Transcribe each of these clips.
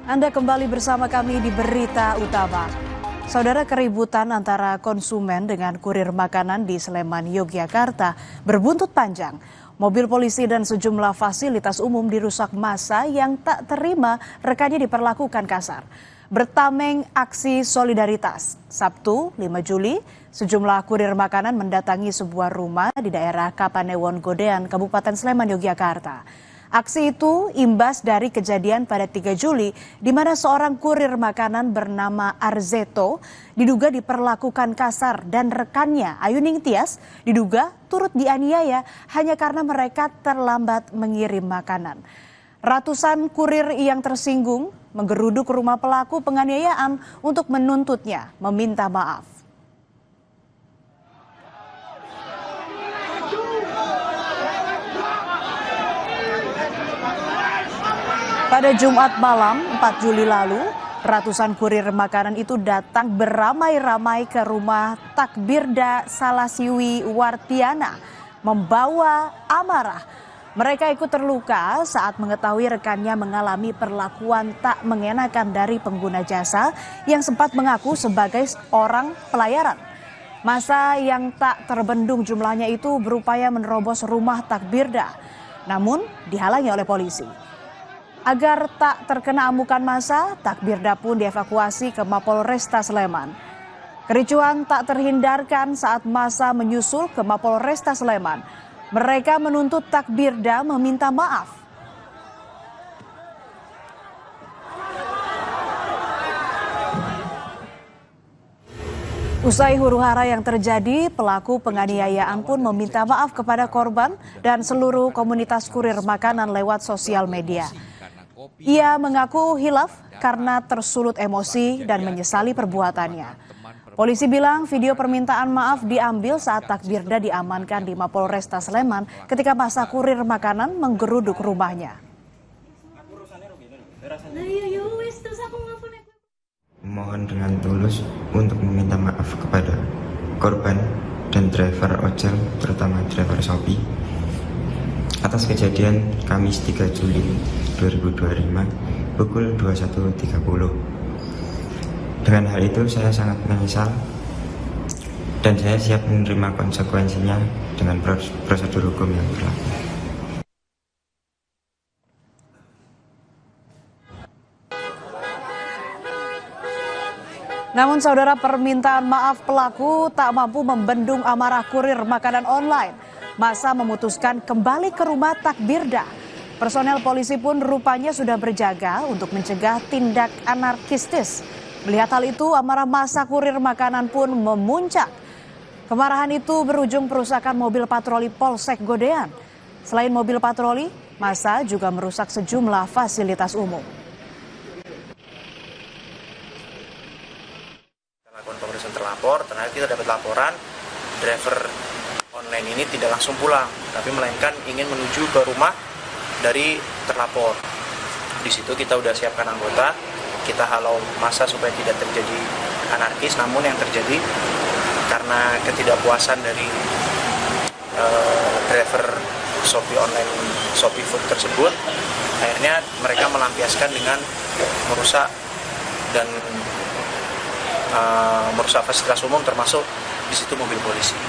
Anda kembali bersama kami di Berita Utama. Saudara, keributan antara konsumen dengan kurir makanan di Sleman, Yogyakarta berbuntut panjang. Mobil polisi dan sejumlah fasilitas umum dirusak massa yang tak terima rekannya diperlakukan kasar. Bertameng aksi solidaritas. Sabtu 5 Juli, sejumlah kurir makanan mendatangi sebuah rumah di daerah Kapanewon Godean, Kabupaten Sleman, Yogyakarta. Aksi itu imbas dari kejadian pada 3 Juli di mana seorang kurir makanan bernama Arzeto diduga diperlakukan kasar dan rekannya Ayuning Tias diduga turut dianiaya hanya karena mereka terlambat mengirim makanan. Ratusan kurir yang tersinggung menggeruduk rumah pelaku penganiayaan untuk menuntutnya meminta maaf. Pada Jumat malam 4 Juli lalu, ratusan kurir makanan itu datang beramai-ramai ke rumah Takbirda Salasiwi Wartiana membawa amarah. Mereka ikut terluka saat mengetahui rekannya mengalami perlakuan tak mengenakan dari pengguna jasa yang sempat mengaku sebagai orang pelayaran. Massa yang tak terbendung jumlahnya itu berupaya menerobos rumah Takbirda, namun dihalangi oleh polisi. Agar tak terkena amukan massa, Takbirda pun dievakuasi ke Mapolresta Sleman. Kericuhan tak terhindarkan saat massa menyusul ke Mapolresta Sleman. Mereka menuntut Takbirda meminta maaf. Usai huru-hara yang terjadi, pelaku penganiayaan pun meminta maaf kepada korban dan seluruh komunitas kurir makanan lewat sosial media. Ia mengaku hilaf karena tersulut emosi dan menyesali perbuatannya. Polisi bilang video permintaan maaf diambil saat Takbirda diamankan di Mapolresta Sleman ketika massa kurir makanan menggeruduk rumahnya. Mohon dengan tulus untuk meminta maaf kepada korban dan driver ojol, terutama driver Shopee, atas kejadian Kamis 3 Juli 2025 pukul 21.30. Dengan hal itu saya sangat menyesal dan saya siap menerima konsekuensinya dengan prosedur hukum yang berlaku. Namun saudara, permintaan maaf pelaku tak mampu membendung amarah kurir makanan online. Massa memutuskan kembali ke rumah Takbirda. Personel polisi pun rupanya sudah berjaga untuk mencegah tindak anarkistis. Melihat hal itu, amarah massa kurir makanan pun memuncak. Kemarahan itu berujung perusakan mobil patroli Polsek Godean. Selain mobil patroli, massa juga merusak sejumlah fasilitas umum. Lakukan pemeriksaan terlapor, ternyata kita dapat laporan driver online ini tidak langsung pulang, tapi melainkan ingin menuju ke rumah dari terlapor. Di situ kita udah siapkan anggota, kita halau massa supaya tidak terjadi anarkis. Namun yang terjadi karena ketidakpuasan dari driver Shopee online, Shopee Food tersebut, akhirnya mereka melampiaskan dengan merusak dan merusak fasilitas umum, termasuk di situ mobil polisi.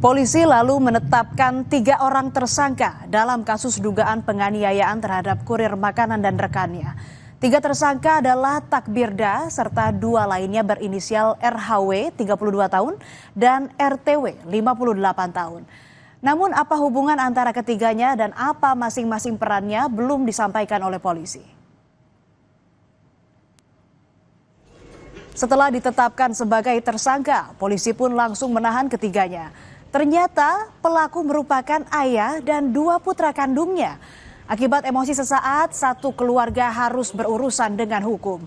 Polisi lalu menetapkan 3 orang tersangka dalam kasus dugaan penganiayaan terhadap kurir makanan dan rekannya. 3 tersangka adalah Takbirda serta 2 lainnya berinisial RHW 32 tahun dan RTW 58 tahun. Namun apa hubungan antara ketiganya dan apa masing-masing perannya belum disampaikan oleh polisi. Setelah ditetapkan sebagai tersangka, polisi pun langsung menahan ketiganya. Ternyata pelaku merupakan ayah dan 2 putra kandungnya. Akibat emosi sesaat, satu keluarga harus berurusan dengan hukum.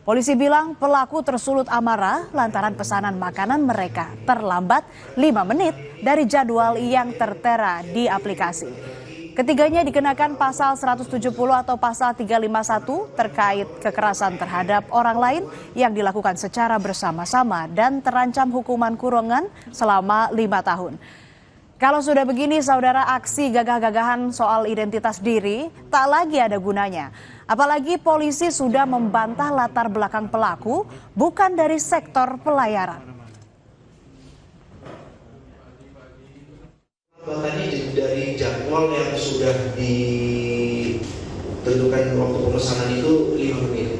Polisi bilang pelaku tersulut amarah lantaran pesanan makanan mereka terlambat 5 menit dari jadwal yang tertera di aplikasi. Ketiganya dikenakan pasal 170 atau pasal 351 terkait kekerasan terhadap orang lain yang dilakukan secara bersama-sama dan terancam hukuman kurungan selama 5 tahun. Kalau sudah begini, saudara, aksi gagah-gagahan soal identitas diri tak lagi ada gunanya. Apalagi polisi sudah membantah latar belakang pelaku bukan dari sektor pelayaran. Tadi dari jadwal yang sudah ditentukan waktu pemesanan itu 5 menit.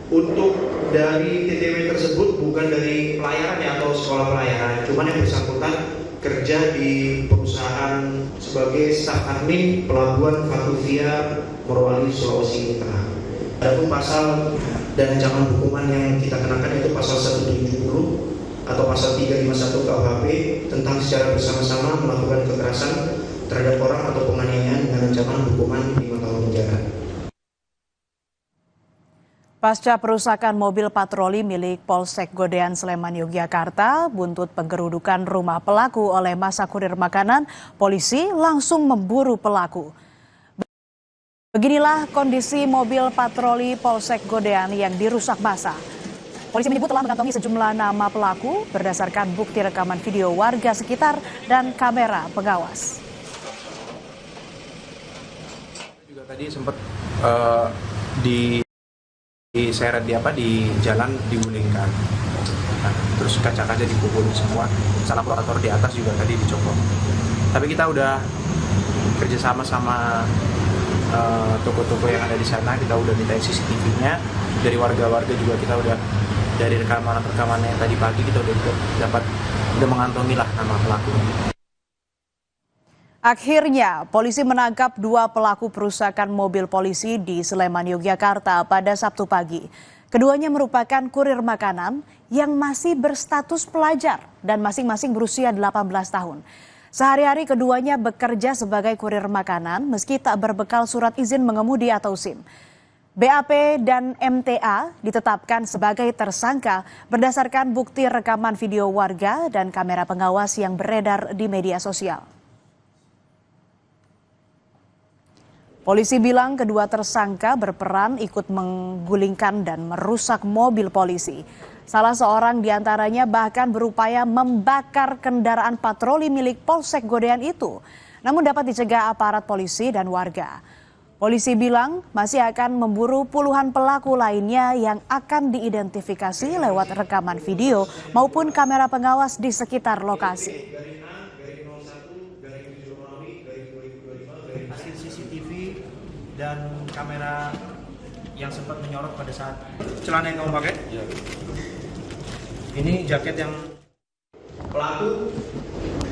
Untuk dari TTW tersebut bukan dari pelayaran ya, atau sekolah pelayaran, cuman yang bersangkutan kerja di perusahaan sebagai staf admin pelabuhan Vatuvia Morowali, Sulawesi Tengah. Adapun pasal dan ancaman hukuman yang kita kenakan itu pasal 170 atau pasal 351 KUHP tentang secara bersama-sama melakukan kekerasan terhadap orang atau penganiayaan dengan ancaman hukuman 5 tahun penjara. Pasca perusakan mobil patroli milik Polsek Godean Sleman, Yogyakarta, buntut penggerudukan rumah pelaku oleh masa kurir makanan, polisi langsung memburu pelaku. Beginilah kondisi mobil patroli Polsek Godean yang dirusak massa. Polisi menyebut telah mengantongi sejumlah nama pelaku berdasarkan bukti rekaman video warga sekitar dan kamera pengawas. Juga tadi sempat diseret di jalan digulingkan, terus kaca-kaca dipukul semua, salah operator di atas juga tadi dicopot. Tapi kita udah kerjasama sama toko-toko yang ada di sana, kita udah minta CCTV-nya dari warga-warga juga, kita udah dari rekaman yang tadi pagi kita udah mengantongi lah nama pelaku. Akhirnya, polisi menangkap 2 pelaku perusakan mobil polisi di Sleman, Yogyakarta pada Sabtu pagi. Keduanya merupakan kurir makanan yang masih berstatus pelajar dan masing-masing berusia 18 tahun. Sehari-hari keduanya bekerja sebagai kurir makanan meski tak berbekal surat izin mengemudi atau SIM. BAP dan MTA ditetapkan sebagai tersangka berdasarkan bukti rekaman video warga dan kamera pengawas yang beredar di media sosial. Polisi bilang kedua tersangka berperan ikut menggulingkan dan merusak mobil polisi. Salah seorang diantaranya bahkan berupaya membakar kendaraan patroli milik Polsek Godean itu, namun dapat dicegah aparat polisi dan warga. Polisi bilang masih akan memburu puluhan pelaku lainnya yang akan diidentifikasi lewat rekaman video maupun kamera pengawas di sekitar lokasi. Hasil CCTV dan kamera yang sempat menyorot pada saat celana yang kamu pakai? Iya. Ini jaket yang Pelaku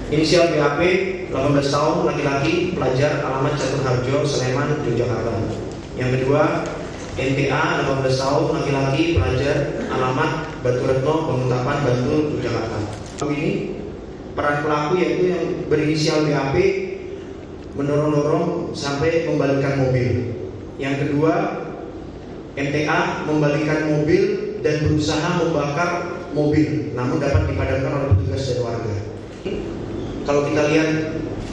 inisial BAP 18 tahun, laki-laki, pelajar, alamat Catur Harjo, Sleman, Yogyakarta. Yang kedua NTA 18 tahun, laki-laki, pelajar, alamat Batu Retno, Banguntapan, Bantul, Yogyakarta. Ini peran pelaku yaitu yang berinisial BAP mendorong-dorong sampai membalikkan mobil. Yang kedua, MTA membalikkan mobil dan berusaha membakar mobil, namun dapat dipadamkan oleh petugas dan warga. Kalau kita lihat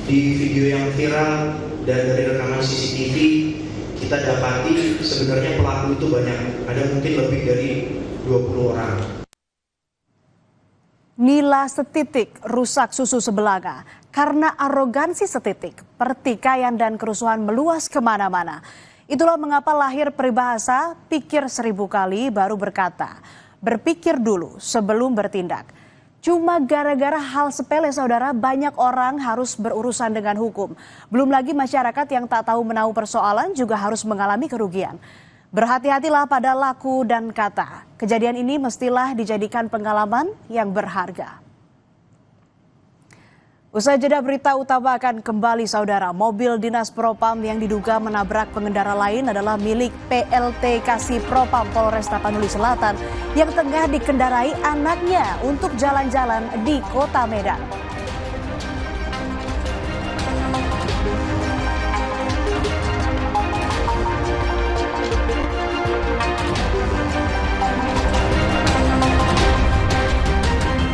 di video yang viral dan dari rekaman CCTV, kita dapati sebenarnya pelaku itu banyak, ada mungkin lebih dari 20 orang. Nila setitik rusak susu sebelaga. Karena arogansi setitik, pertikaian dan kerusuhan meluas kemana-mana. Itulah mengapa lahir peribahasa pikir 1000 kali baru berkata. Berpikir dulu sebelum bertindak. Cuma gara-gara hal sepele, saudara, banyak orang harus berurusan dengan hukum. Belum lagi masyarakat yang tak tahu menahu persoalan juga harus mengalami kerugian. Berhati-hatilah pada laku dan kata. Kejadian ini mestilah dijadikan pengalaman yang berharga. Usai jeda berita utama akan kembali, saudara. Mobil dinas Propam yang diduga menabrak pengendara lain adalah milik PLT Kasih Propam Polres Tapanuli Selatan yang tengah dikendarai anaknya untuk jalan-jalan di Kota Medan.